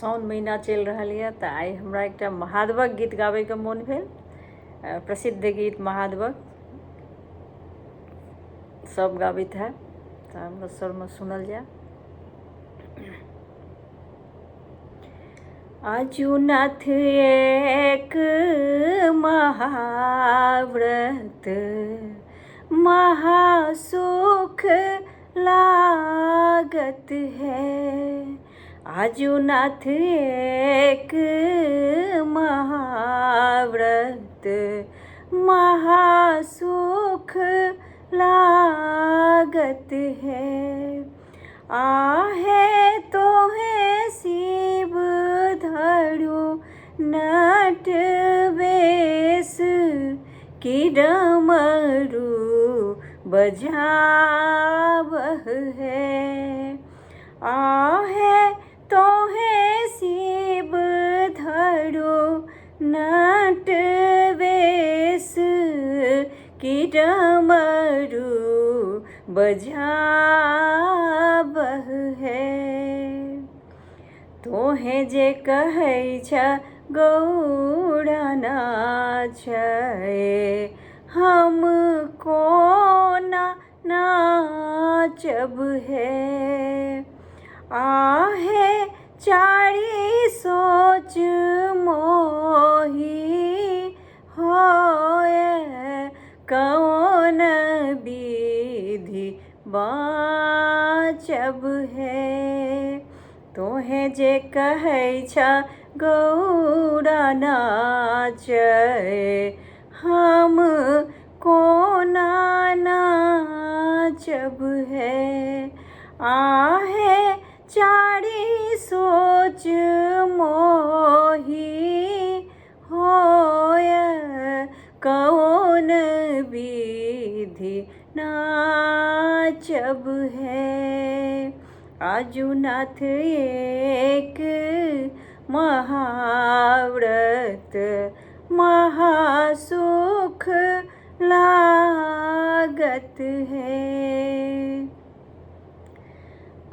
साउन महीना चल रहा है तो आई हमरा एक महादेवक गीत गावे के मन भेल। प्रसिद्ध गीत महादेवक सब गावित है तो हम स्वर में सुनल जाए। आजुनाथ एक महाव्रत महासुख लागत है। आजुनाथ एक महाव्रत महासुख लागत है। आहे तो है शिव धरु नट बेस की डमरू बजावह है। आहे तो है शिव धरु नट बेस की डमरू बजावह है। तोहे जे कहै छ गौड़ा नाचै हम कोना नाचब है। आहे चारी सोच मोही होय कौन विधि बाचब है। तोहे जे कहै छ गौड़ा नाचै हम कोना नाचब है। आहे चारी सोच मोही होय कौन विधि नाचब है। आजुनाथ एक महाव्रत महासुख लागत है।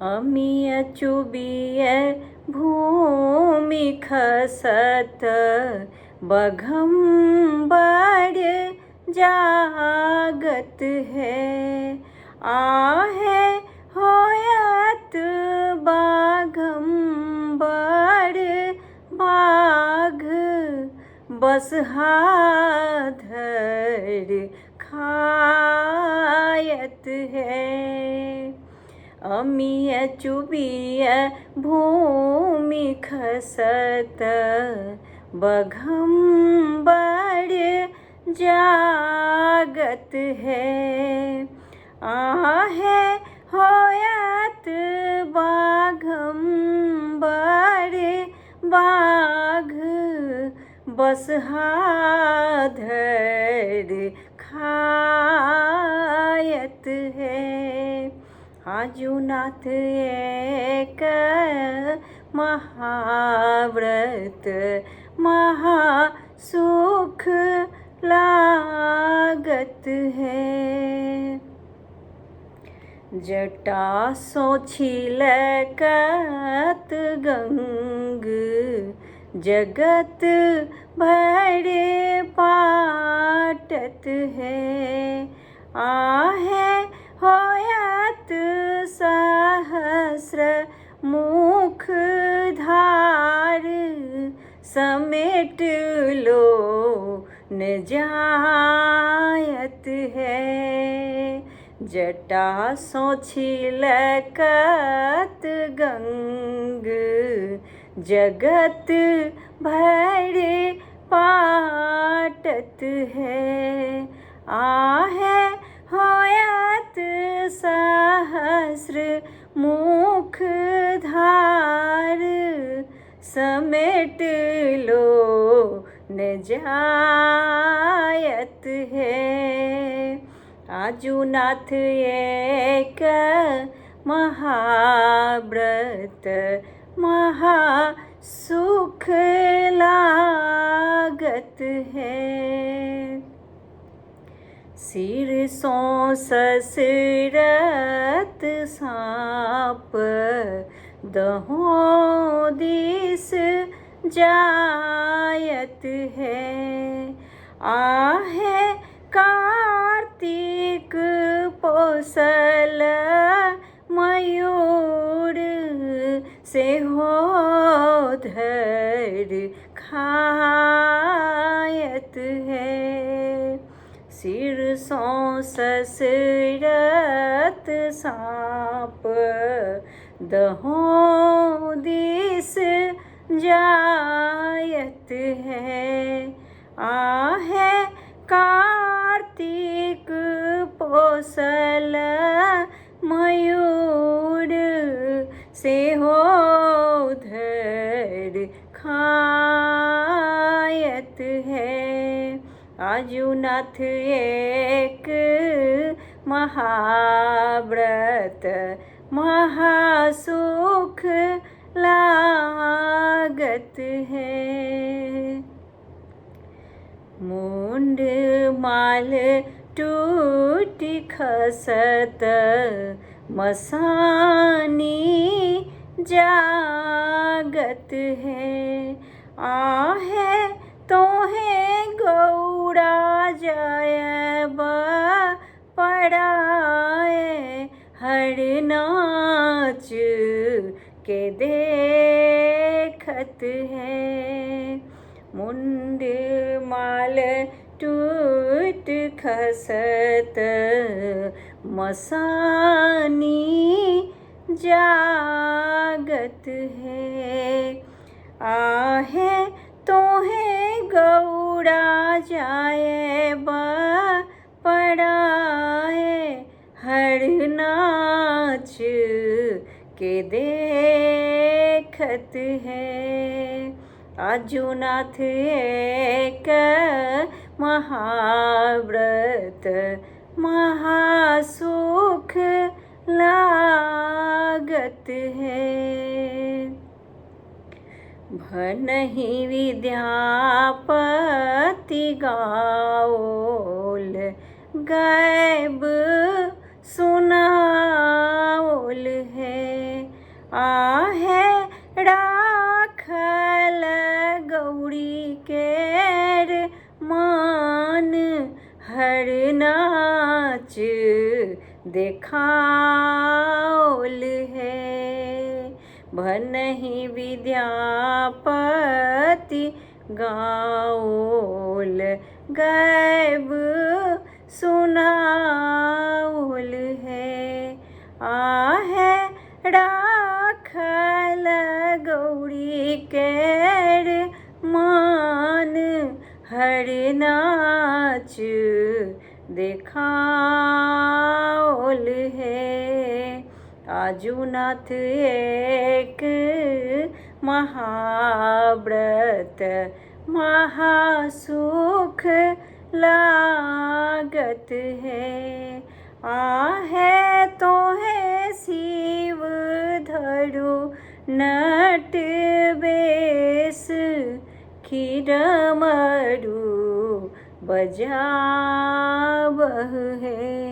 अमिय चुबिय भूमि खसत बघम्बर जागत है। आहे होयत बाघम्बर बाघ बसहा धर खायत है। अमिय चुबिय भूमि खसत बघम्बर जागत है। आहे होयत बाघम्बर बाघ बसहा धर खायत है। आजुनाथ एक महाव्रत महासुख लागत है। जटा सो छिलकत गंग जगत भर पाटत है। आहे होयत सहस्र मुख धार समेट लो न जायत है। जटा सो छिलकत गंग जगत भर पाटत है। आहे होयत सहस्र मुख धार समेट लो न जायत है। आजुनाथ एक महाव्रत महासुख लागत है। सिर सो ससरत साप दहों दिस जायत है। आहे कार्तिक पोसल मयूर से हो धर खायत है। सिर सो ससरत सांप दहों दिस जायत है। आहे कार्तिक पोसल मयूर से हो धर खायत है। आजुनाथ एक महाव्रत महासुख लागत है। मुंड माल टूट खसत मसानी जागत है। आहे तोहे गौड़ा जायब पड़ाए हर नाच के देखत है। मुंड माल टूट खसत मसानी जागत है। आहे तोहे गौड़ा जाए पड़ाए हर नाच के देखत है। आजुनाथ एक महाव्रत महासुख लागत है। भनहि विद्यापति गाओल गैब सुनाओल है। आहे राखल गौरी केर मान हर नाच देखाओल है। भनहि विद्यापति गाओल गैब सुनाओल है। आहे राखल गौरी केर मान हर नाच देखाओल है। आजुनाथ एक महाव्रत महासुख लागत है। आहे तोहे शिव धरु नट बेस खीरमरु बजावह है।